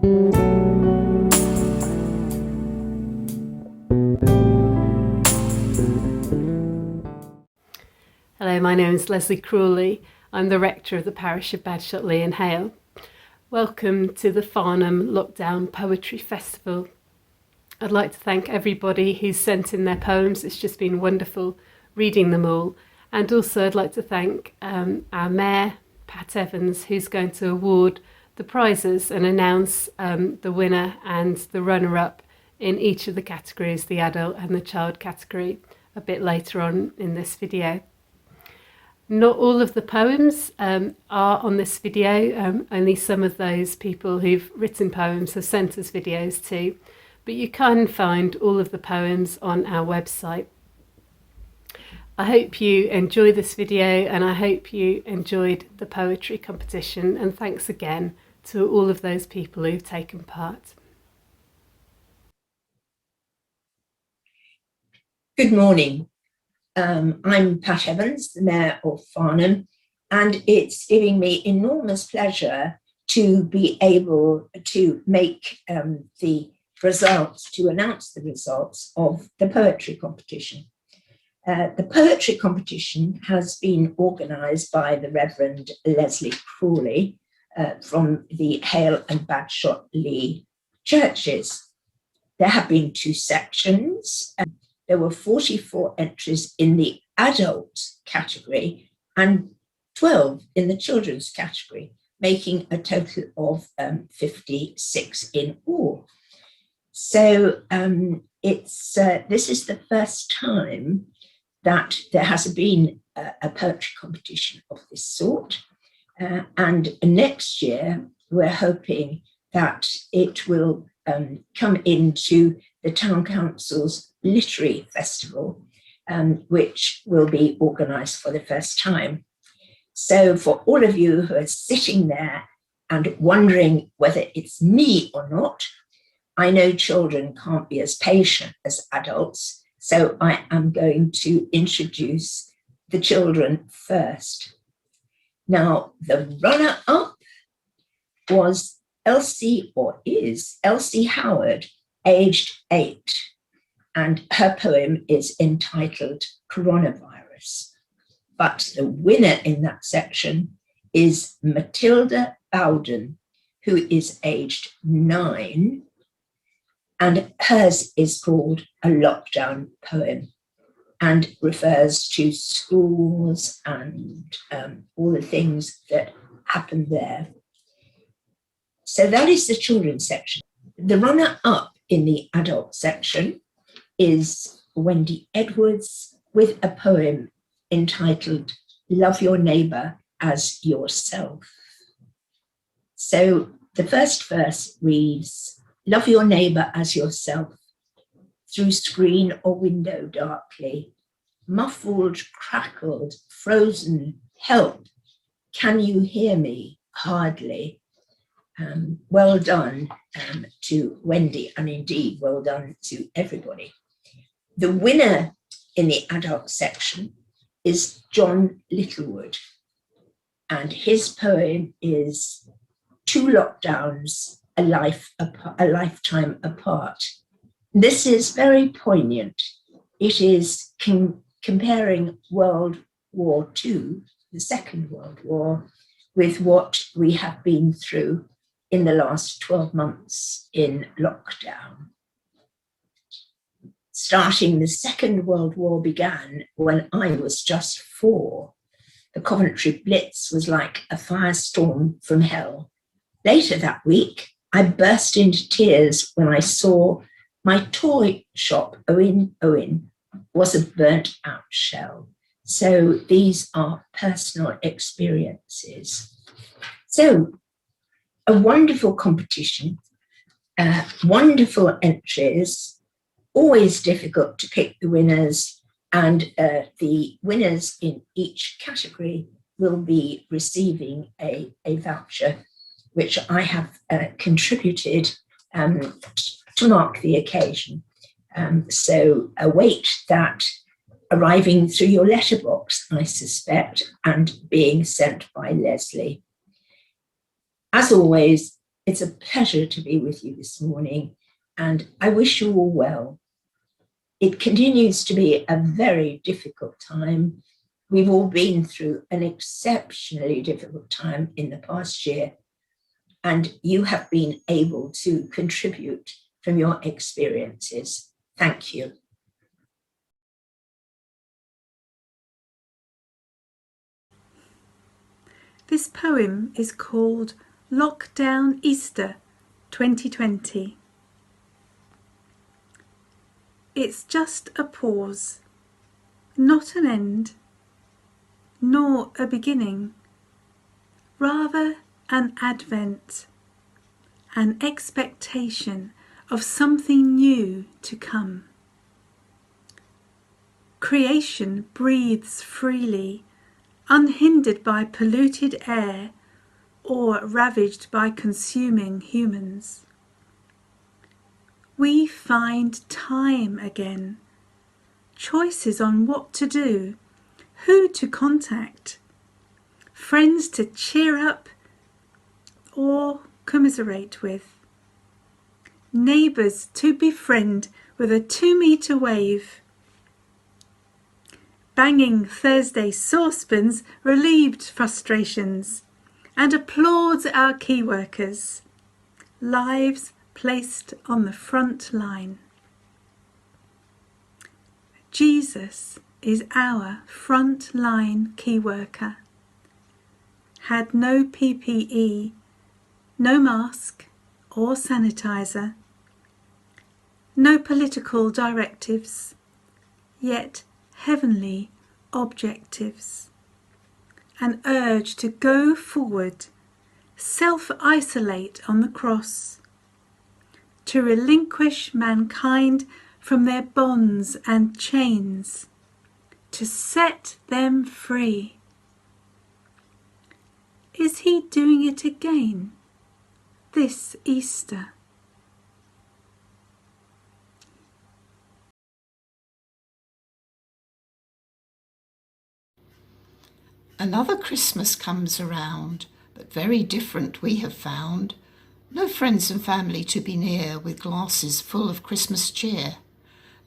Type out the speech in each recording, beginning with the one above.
Hello, my name is Leslie Crawley. I'm the rector of the parish of Badshot and Hale. Welcome to the Farnham Lockdown Poetry Festival. I'd like to thank everybody who's sent in their poems. It's just been wonderful reading them all. And also I'd like to thank our Mayor, Pat Evans, who's going to award the prizes and announce the winner and the runner-up in each of the categories, the adult and the child category, a bit later on in this video. Not all of the poems are on this video, only some of those people who've written poems have sent us videos too, but you can find all of the poems on our website. I hope you enjoy this video and I hope you enjoyed the poetry competition, and thanks again to all of those people who've taken part. Good morning. I'm Pat Evans, the Mayor of Farnham, and it's giving me enormous pleasure to be able to make announce the results of the poetry competition. The poetry competition has been organised by the Reverend Leslie Crawley from the Hale and Badshot Lee churches. There have been 2 sections. There were 44 entries in the adult category and 12 in the children's category, making a total of 56 in all. So this is the first time that there has been a poetry competition of this sort. And next year, we're hoping that it will come into the Town Council's Literary Festival, which will be organised for the first time. So for all of you who are sitting there and wondering whether it's me or not, I know children can't be as patient as adults, so I am going to introduce the children first. Now, the runner-up was Elsie, or is Elsie Howard, aged 8. And her poem is entitled Coronavirus. But the winner in that section is Matilda Bowden, who is aged 9, and hers is called A Lockdown Poem and refers to schools and all the things that happened there. So that is the children's section. The runner-up in the adult section is Wendy Edwards with a poem entitled Love Your Neighbour as Yourself. So the first verse reads, love your neighbour as yourself, through screen or window darkly, muffled, crackled, frozen, help, can you hear me? Hardly. Well done to Wendy, and indeed well done to everybody. The winner in the adult section is John Littlewood, and his poem is 2 Lockdowns, a lifetime apart. This is very poignant. It is comparing World War II, the Second World War, with what we have been through in the last 12 months in lockdown. Starting the Second World War began when I was just 4. The Coventry Blitz was like a firestorm from hell. Later that week, I burst into tears when I saw my toy shop, Owen, was a burnt out shell. So these are personal experiences. So a wonderful competition, wonderful entries, always difficult to pick the winners, and the winners in each category will be receiving a voucher, which I have contributed to mark the occasion. So await that arriving through your letterbox, I suspect, and being sent by Leslie. As always, It's a pleasure to be with you this morning, and I wish you all well. It continues to be a very difficult time. We've all been through an exceptionally difficult time in the past year, and you have been able to contribute from your experiences. Thank you. This poem is called Lockdown Easter 2020. It's just a pause, not an end, nor a beginning, rather an advent, an expectation of something new to come. Creation breathes freely, unhindered by polluted air or ravaged by consuming humans. We find time again, choices on what to do, who to contact, friends to cheer up or commiserate with, neighbours to befriend with a 2-metre wave. Banging Thursday saucepans relieved frustrations and applauds our key workers, lives placed on the front line. Jesus is our front line key worker. Had no PPE, no mask or sanitizer, no political directives, yet heavenly objectives. An urge to go forward, self-isolate on the cross, to relinquish mankind from their bonds and chains, to set them free. Is he doing it again this Easter? Another Christmas comes around, but very different we have found. No friends and family to be near, with glasses full of Christmas cheer.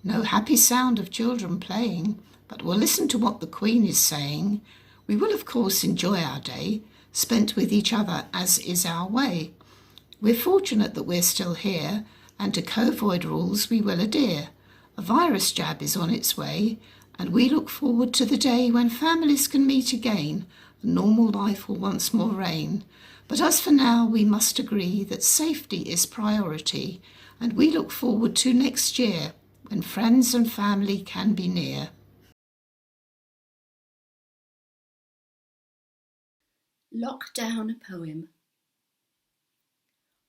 No happy sound of children playing, but we'll listen to what the Queen is saying. We will of course enjoy our day, spent with each other as is our way. We're fortunate that we're still here, and to COVID rules we will adhere. A virus jab is on its way, and we look forward to the day when families can meet again, and normal life will once more reign. But as for now, we must agree that safety is priority, and we look forward to next year, when friends and family can be near. Lockdown Poem.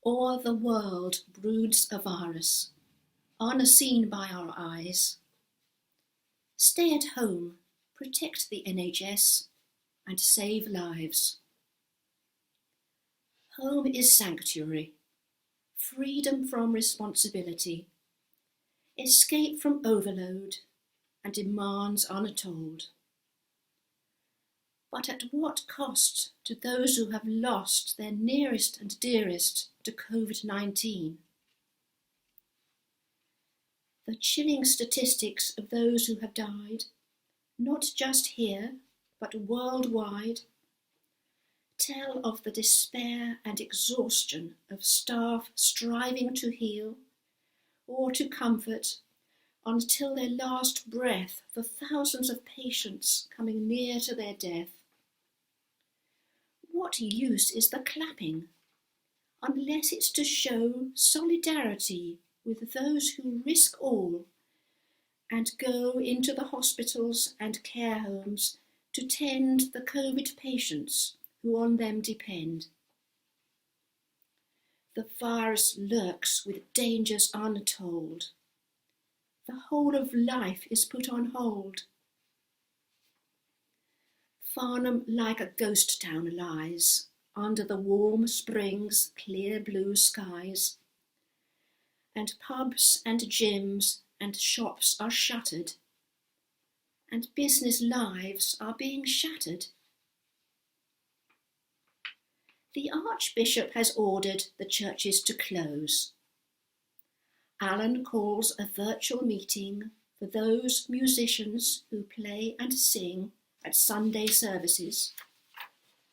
O'er the world broods a virus, unseen by our eyes. Stay at home, protect the NHS, and save lives. Home is sanctuary, freedom from responsibility, escape from overload, and demands untold. But at what cost to those who have lost their nearest and dearest to COVID-19? The chilling statistics of those who have died, not just here, but worldwide, tell of the despair and exhaustion of staff striving to heal or to comfort until their last breath for thousands of patients coming near to their death. What use is the clapping, unless it's to show solidarity with those who risk all and go into the hospitals and care homes to tend the COVID patients who on them depend. The virus lurks with dangers untold. The whole of life is put on hold. Farnham like a ghost town lies, under the warm spring's clear blue skies, and pubs and gyms and shops are shuttered, and business lives are being shattered. The Archbishop has ordered the churches to close. Alan calls a virtual meeting for those musicians who play and sing at Sunday services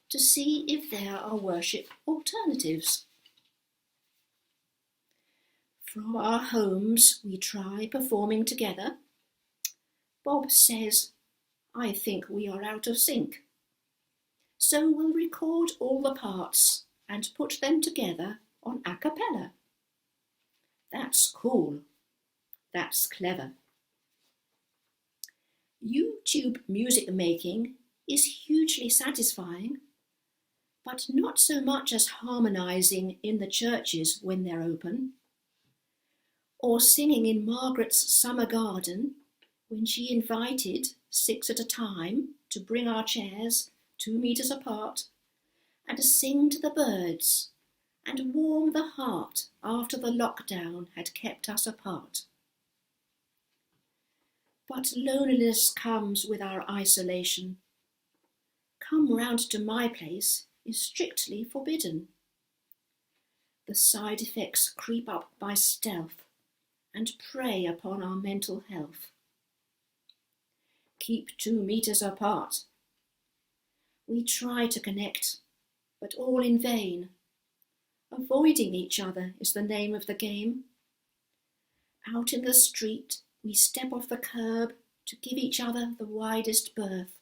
to see if there are worship alternatives. From our homes we try performing together. Bob says, "I think we are out of sync." So we'll record all the parts and put them together on a cappella. That's cool. That's clever. YouTube music making is hugely satisfying, but not so much as harmonising in the churches when they're open, or singing in Margaret's summer garden when she invited 6 at a time to bring our chairs 2 metres apart and sing to the birds and warm the heart after the lockdown had kept us apart. But loneliness comes with our isolation. Come round to my place is strictly forbidden. The side effects creep up by stealth and prey upon our mental health. Keep 2 metres apart. We try to connect, but all in vain. Avoiding each other is the name of the game. Out in the street, we step off the curb to give each other the widest berth.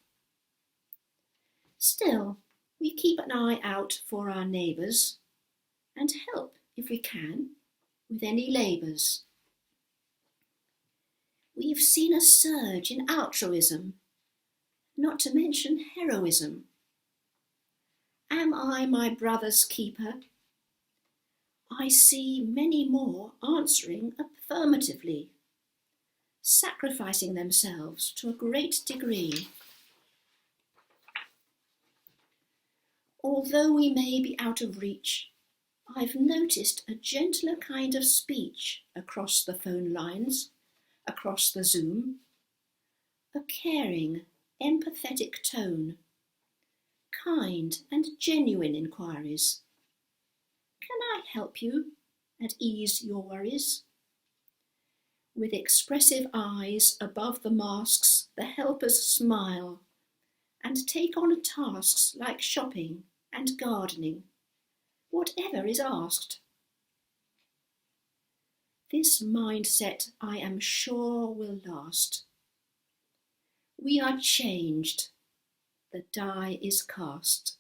Still, we keep an eye out for our neighbours and help, if we can, with any labours. We've seen a surge in altruism, not to mention heroism. Am I my brother's keeper? I see many more answering affirmatively, sacrificing themselves to a great degree. Although we may be out of reach, I've noticed a gentler kind of speech across the phone lines, across the Zoom, a caring, empathetic tone, kind and genuine inquiries. Can I help you and ease your worries? With expressive eyes above the masks, the helpers smile and take on tasks like shopping and gardening, whatever is asked. This mindset, I am sure, will last. We are changed. The die is cast.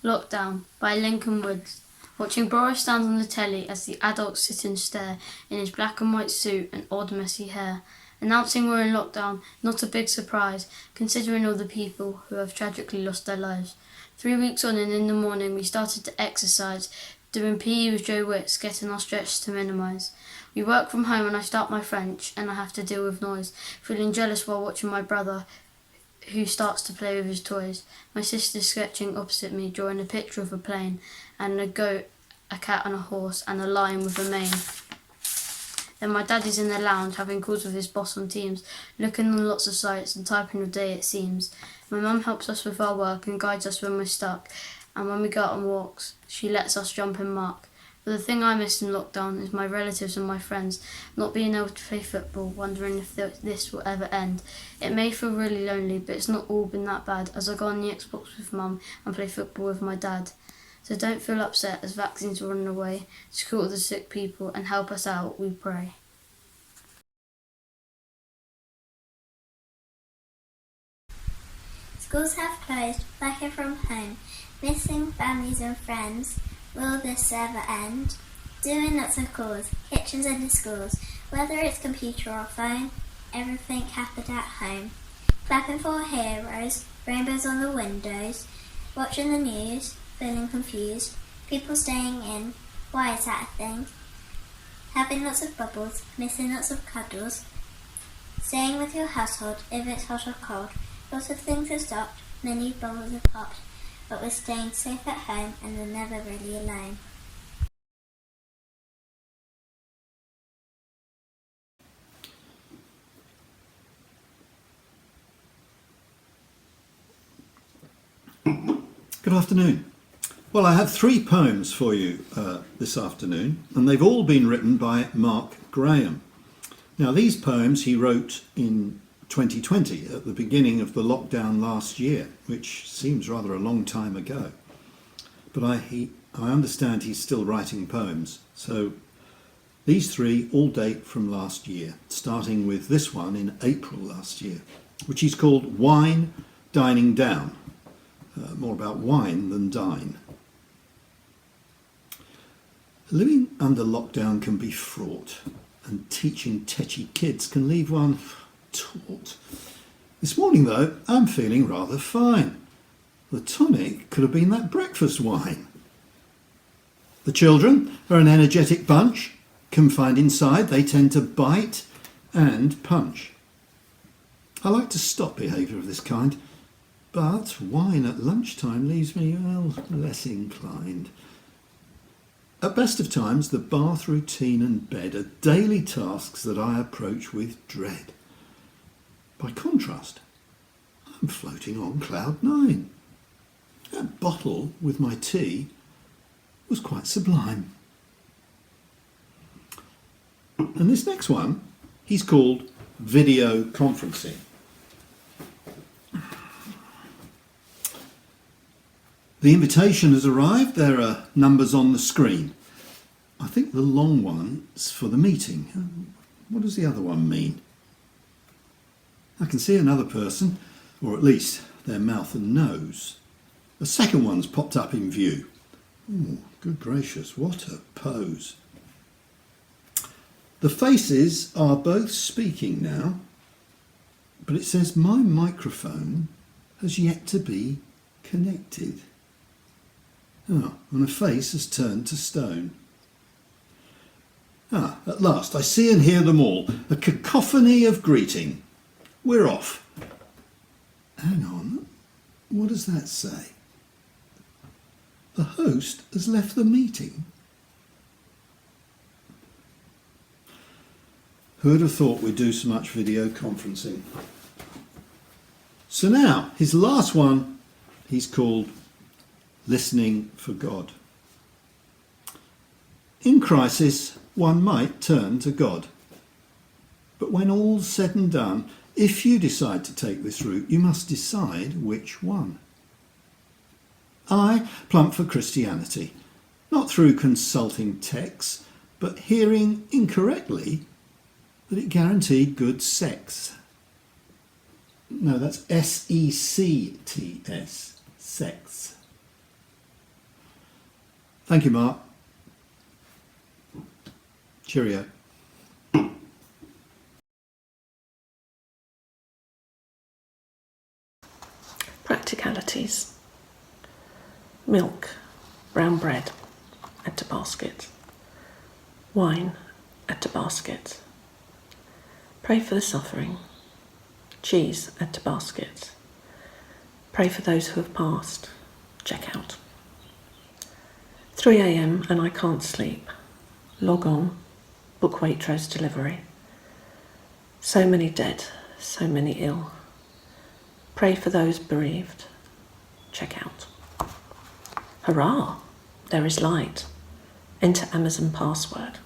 Lockdown by Lincoln Woods. Watching Boris stand on the telly as the adults sit and stare in his black and white suit and odd messy hair, announcing we're in lockdown, not a big surprise, considering all the people who have tragically lost their lives. 3 weeks on and in the morning we started to exercise, doing PE with Joe Wicks, getting our stretch to minimise. We work from home and I start my French and I have to deal with noise, feeling jealous while watching my brother who starts to play with his toys. My sister's sketching opposite me, drawing a picture of a plane and a goat, a cat and a horse and a lion with a mane. Then my dad is in the lounge having calls with his boss on Teams, looking on lots of sites and typing all day it seems. My mum helps us with our work and guides us when we're stuck, and when we go out on walks she lets us jump and mark. But the thing I miss in lockdown is my relatives and my friends, not being able to play football, wondering if this will ever end. It may feel really lonely, but it's not all been that bad, as I go on the Xbox with mum and play football with my dad. So don't feel upset as vaccines are on the way to cure all the sick people and help us out, we pray. Schools have closed, working from home, missing families and friends. Will this ever end? Doing lots of calls, kitchens in the schools, whether it's computer or phone, everything happened at home. Clapping for heroes, rainbows on the windows, watching the news, feeling confused, people staying in, why is that a thing? Having lots of bubbles, missing lots of cuddles, staying with your household if it's hot or cold. Lots of things have stopped, many bubbles have popped, but we're staying safe at home and we're never really alone. Good afternoon. Well, I have 3 poems for you this afternoon, and they've all been written by Mark Graham. Now, these poems he wrote in 2020 at the beginning of the lockdown last year, which seems rather a long time ago. But I understand he's still writing poems, so these 3 all date from last year, starting with this one in April last year, which he's called Wine Dining Down. More about wine than dine. Living under lockdown can be fraught, and teaching tetchy kids can leave one taut. This morning, though, I'm feeling rather fine. The tonic could have been that breakfast wine. The children are an energetic bunch. Confined inside, they tend to bite and punch. I like to stop behaviour of this kind, but wine at lunchtime leaves me, well, less inclined. At best of times, the bath routine and bed are daily tasks that I approach with dread. By contrast, I'm floating on cloud 9. That bottle with my tea was quite sublime. And this next one, he's called Video Conferencing. The invitation has arrived. There are numbers on the screen. I think the long one's for the meeting. What does the other one mean? I can see another person, or at least their mouth and nose. A second one's popped up in view. Oh, good gracious, what a pose. The faces are both speaking now, but it says my microphone has yet to be connected. Oh, and a face has turned to stone. At last, I see and hear them all. A cacophony of greeting. We're off. Hang on, what does that say? The host has left the meeting. Who'd have thought we'd do so much video conferencing? So now, his last one, he's called Listening for God. In crisis, one might turn to God. But when all's said and done, if you decide to take this route, you must decide which one. I plump for Christianity, not through consulting texts, but hearing incorrectly that it guaranteed good sex. No, that's S-E-C-T-S, sex. Thank you, Mark. Cheerio. Practicalities. Milk, brown bread, add to basket. Wine, add to basket. Pray for the suffering. Cheese, add to basket. Pray for those who have passed. Check out. 3 a.m. and I can't sleep. Log on. Book Waitrose delivery. So many dead, so many ill. Pray for those bereaved. Check out. Hurrah! There is light. Enter Amazon password.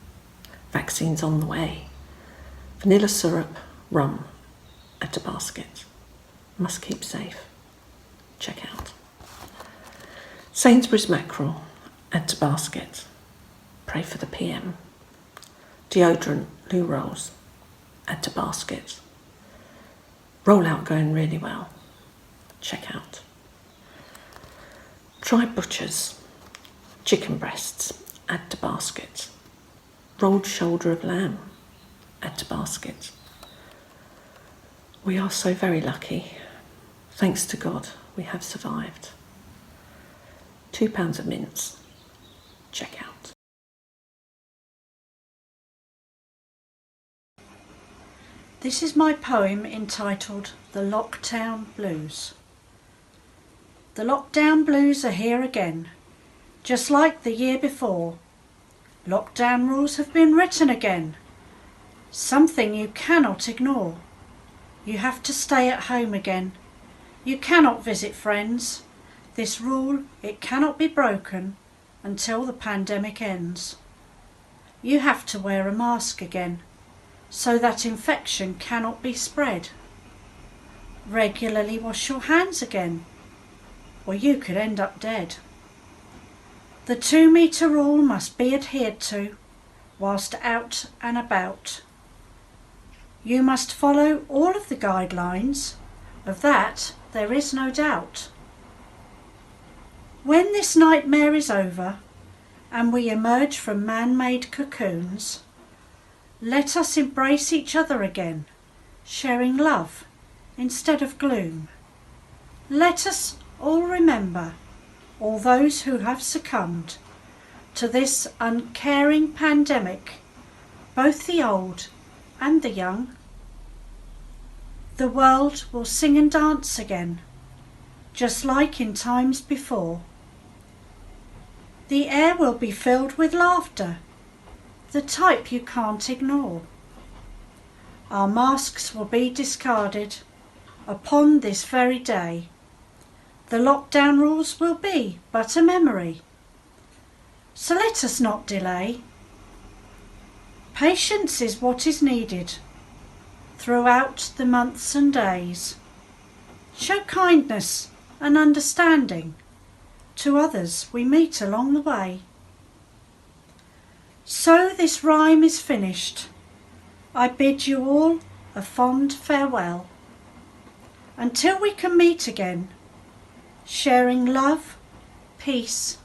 Vaccines on the way. Vanilla syrup, rum. Add to basket. Must keep safe. Check out. Sainsbury's mackerel. Add to basket. Pray for the PM. Deodorant, loo rolls. Add to basket. Rollout going really well. Check out. Try butchers. Chicken breasts. Add to basket. Rolled shoulder of lamb. Add to basket. We are so very lucky. Thanks to God, we have survived. £2 of mince. Check out. This is my poem entitled The Lockdown Blues. The lockdown blues are here again, just like the year before. Lockdown rules have been written again, something you cannot ignore. You have to stay at home again. You cannot visit friends. This rule, it cannot be broken until the pandemic ends. You have to wear a mask again so that infection cannot be spread. Regularly wash your hands again, or you could end up dead. The 2-metre rule must be adhered to whilst out and about. You must follow all of the guidelines, of that there is no doubt. When this nightmare is over and we emerge from man-made cocoons, let us embrace each other again, sharing love instead of gloom. Let us all remember all those who have succumbed to this uncaring pandemic, both the old and the young. The world will sing and dance again, just like in times before. The air will be filled with laughter, the type you can't ignore. Our masks will be discarded upon this very day. The lockdown rules will be but a memory. So let us not delay. Patience is what is needed throughout the months and days. Show kindness and understanding to others we meet along the way. So this rhyme is finished. I bid you all a fond farewell, until we can meet again, sharing love, peace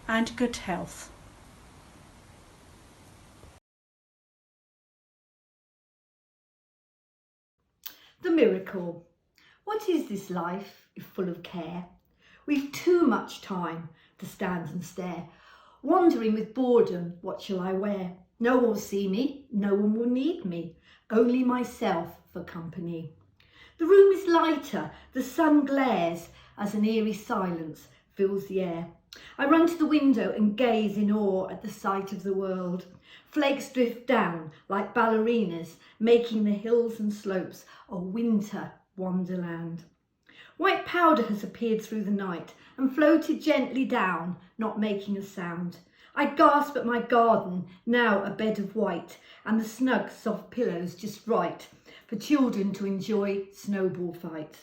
and good health. The miracle. What is this life if full of care? We've too much time to stand and stare, wondering with boredom, what shall I wear? No one will see me, no one will need me, only myself for company. The room is lighter, the sun glares as an eerie silence fills the air. I run to the window and gaze in awe at the sight of the world. Flakes drift down like ballerinas, making the hills and slopes a winter wonderland. White powder has appeared through the night and floated gently down, not making a sound. I gasp at my garden, now a bed of white, and the snug, soft pillows just right for children to enjoy snowball fights.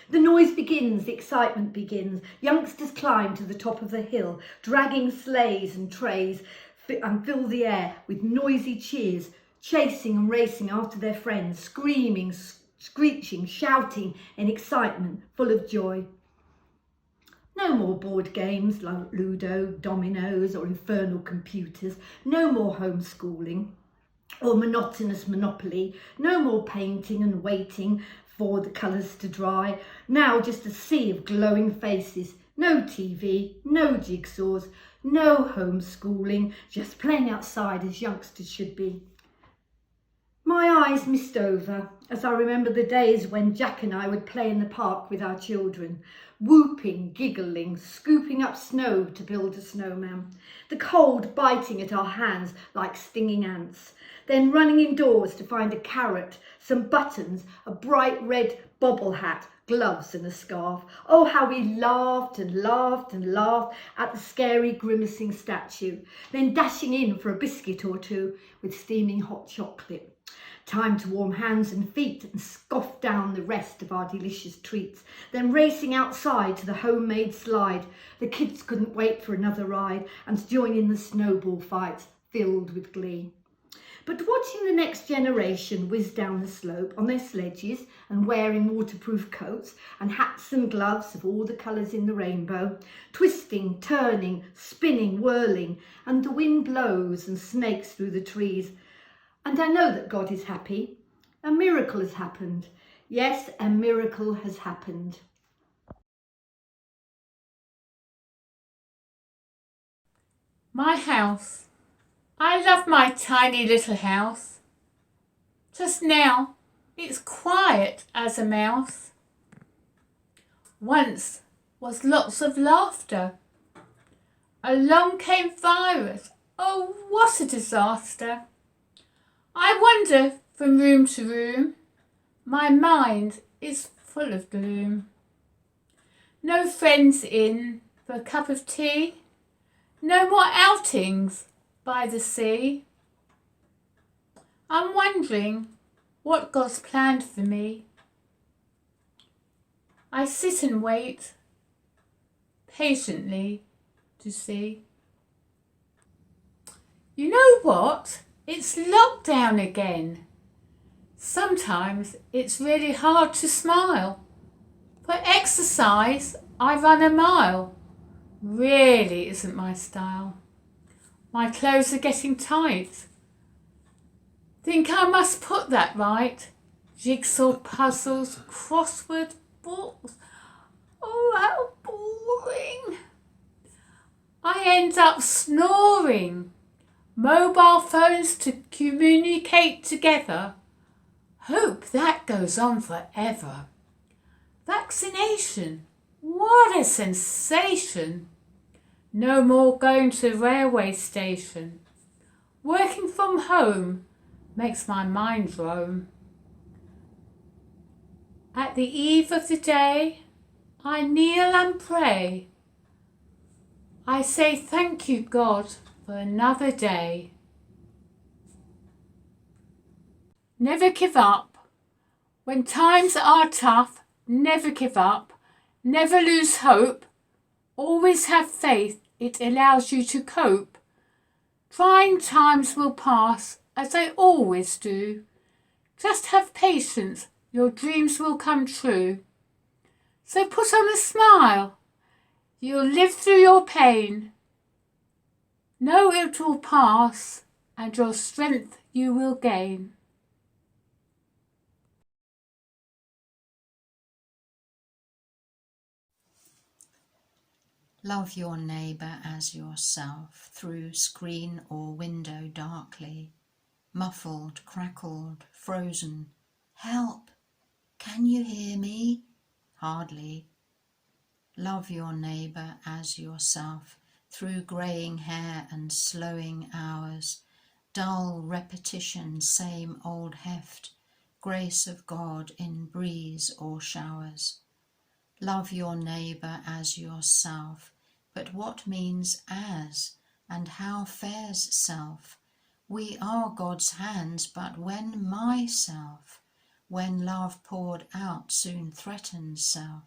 The noise begins, the excitement begins. Youngsters climb to the top of the hill, dragging sleighs and trays, and fill the air with noisy cheers, chasing and racing after their friends, screaming, screeching, shouting in excitement, full of joy. No more board games like Ludo, dominoes or infernal computers. No more homeschooling or monotonous Monopoly. No more painting and waiting for the colours to dry. Now just a sea of glowing faces. No TV, no jigsaws, no homeschooling, just playing outside as youngsters should be. My eyes mist over as I remember the days when Jack and I would play in the park with our children, whooping, giggling, scooping up snow to build a snowman, the cold biting at our hands like stinging ants, then running indoors to find a carrot, some buttons, a bright red bobble hat, gloves and a scarf. Oh, how we laughed and laughed and laughed at the scary grimacing statue, then dashing in for a biscuit or two with steaming hot chocolate. Time to warm hands and feet and scoff down the rest of our delicious treats, then racing outside to the homemade slide. The kids couldn't wait for another ride and to join in the snowball fights, filled with glee. But watching the next generation whiz down the slope on their sledges and wearing waterproof coats and hats and gloves of all the colours in the rainbow, twisting, turning, spinning, whirling, and the wind blows and snakes through the trees. And I know that God is happy. A miracle has happened. Yes, a miracle has happened. My house. I love my tiny little house. Just now, it's quiet as a mouse. Once was lots of laughter. Along came virus. Oh, what a disaster. I wander from room to room. My mind is full of gloom. No friends in for a cup of tea. No more outings by the sea. I'm wondering what God's planned for me. I sit and wait patiently to see. You know what? It's lockdown again. Sometimes it's really hard to smile. For exercise, I run a mile. Really isn't my style. My clothes are getting tight. Think I must put that right. Jigsaw puzzles, crossword books. Oh, how boring. I end up snoring. Mobile phones to communicate together. Hope that goes on forever. Vaccination. What a sensation. No more going to the railway station. Working from home makes my mind roam. At the eve of the day, I kneel and pray. I say thank you, God, for another day. Never give up. When times are tough, never give up. Never lose hope. Always have faith, it allows you to cope. Trying times will pass, as they always do. Just have patience, your dreams will come true. So put on a smile. You'll live through your pain. Know it will pass, and your strength you will gain. Love your neighbour as yourself, through screen or window darkly. Muffled, crackled, frozen. Help! Can you hear me? Hardly. Love your neighbour as yourself, through greying hair and slowing hours. Dull repetition, same old heft. Grace of God in breeze or showers. Love your neighbour as yourself, but what means as, and how fares self? We are God's hands, but when myself, when love poured out soon threatens self.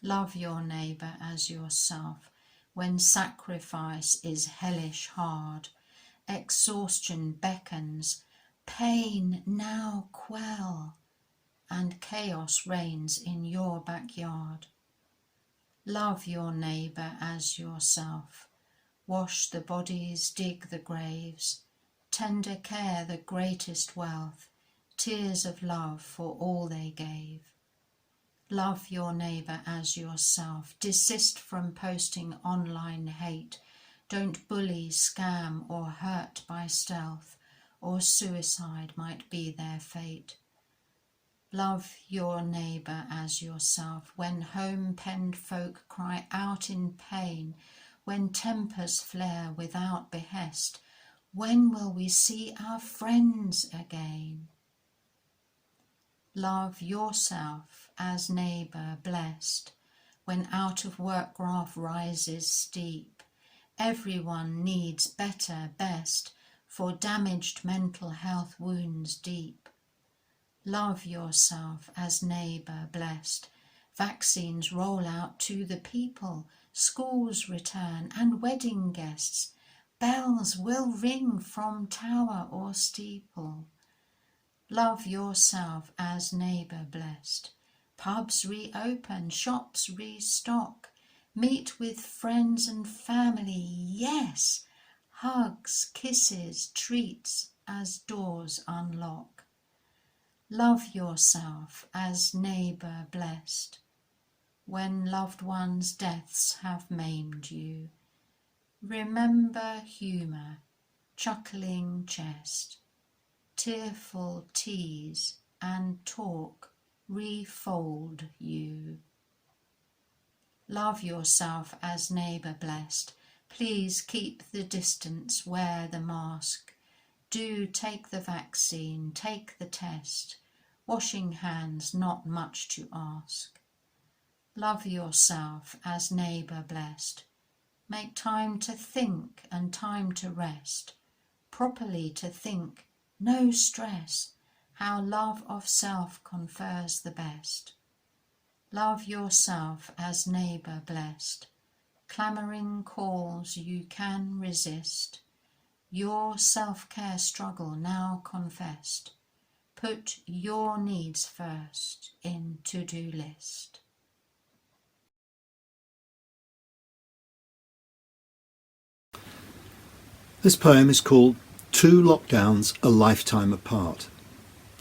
Love your neighbour as yourself, when sacrifice is hellish hard, exhaustion beckons, pain now quell, and chaos reigns in your backyard. Love your neighbour as yourself. Wash the bodies, dig the graves. Tender care the greatest wealth. Tears of love for all they gave. Love your neighbour as yourself. Desist from posting online hate. Don't bully, scam or hurt by stealth, or suicide might be their fate. Love your neighbour as yourself. When home-penned folk cry out in pain, when tempers flare without behest, when will we see our friends again? Love yourself as neighbour blessed. When out of work graph rises steep, everyone needs better, best, for damaged mental health wounds deep. Love yourself as neighbour blessed. Vaccines roll out to the people, schools return and wedding guests. Bells will ring from tower or steeple. Love yourself as neighbour blessed. Pubs reopen, shops restock. Meet with friends and family, yes. Hugs, kisses, treats as doors unlock. Love yourself as neighbour blessed. When loved ones' deaths have maimed you, remember humour, chuckling chest, tearful tease and talk refold you. Love yourself as neighbour blessed. Please keep the distance, wear the mask. Do take the vaccine, take the test. Washing hands, not much to ask. Love yourself as neighbour blessed. Make time to think and time to rest. Properly to think, no stress, how love of self confers the best. Love yourself as neighbour blessed. Clamouring calls you can resist. Your self-care struggle now confessed. Put your needs first in to-do list. This poem is called Two Lockdowns a Lifetime Apart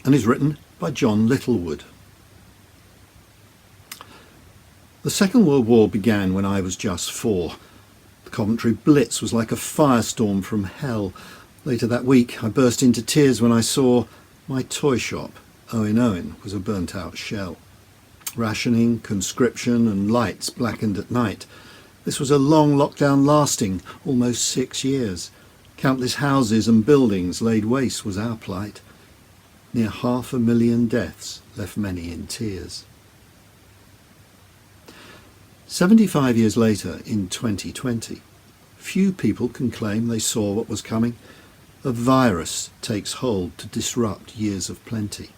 and is written by John Littlewood. The Second World War began when I was just 4. The Coventry Blitz was like a firestorm from hell. Later that week I burst into tears when I saw my toy shop, Owen Owen, was a burnt out shell. Rationing, conscription and lights blackened at night. This was a long lockdown lasting almost 6 years. Countless houses and buildings laid waste was our plight. Near 500,000 deaths left many in tears. 75 years later, in 2020, few people can claim they saw what was coming. A virus takes hold to disrupt years of plenty.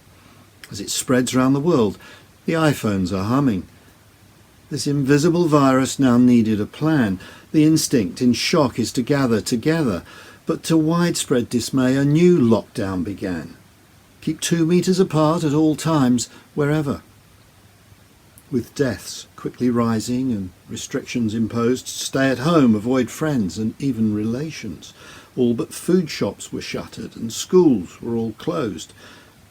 As it spreads around the world, the iPhones are humming. This invisible virus now needed a plan. The instinct in shock is to gather together. But to widespread dismay, a new lockdown began. Keep 2 meters apart at all times, wherever. With deaths quickly rising and restrictions imposed, stay at home, avoid friends and even relations. All but food shops were shuttered and schools were all closed.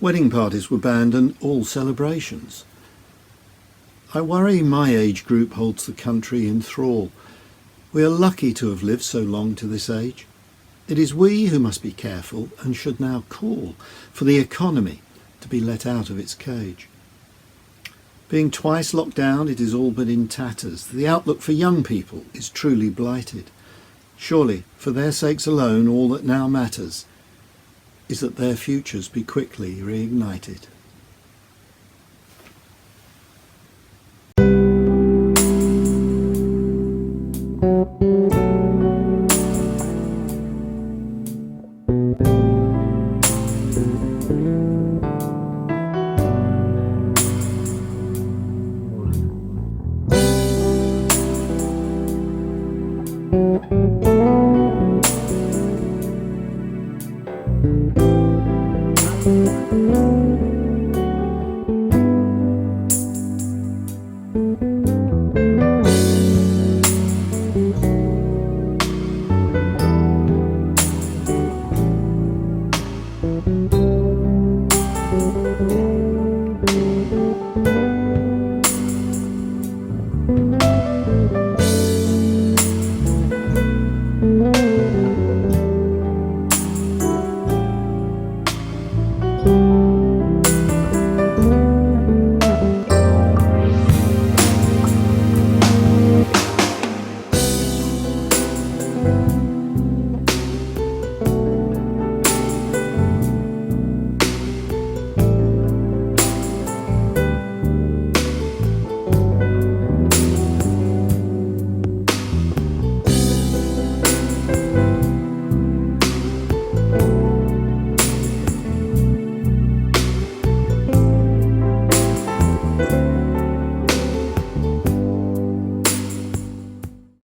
Wedding parties were banned and all celebrations. I worry my age group holds the country in thrall. We are lucky to have lived so long to this age. It is we who must be careful and should now call for the economy to be let out of its cage. Being twice locked down, it is all but in tatters. The outlook for young people is truly blighted. Surely, for their sakes alone, all that now matters is that their futures be quickly reignited.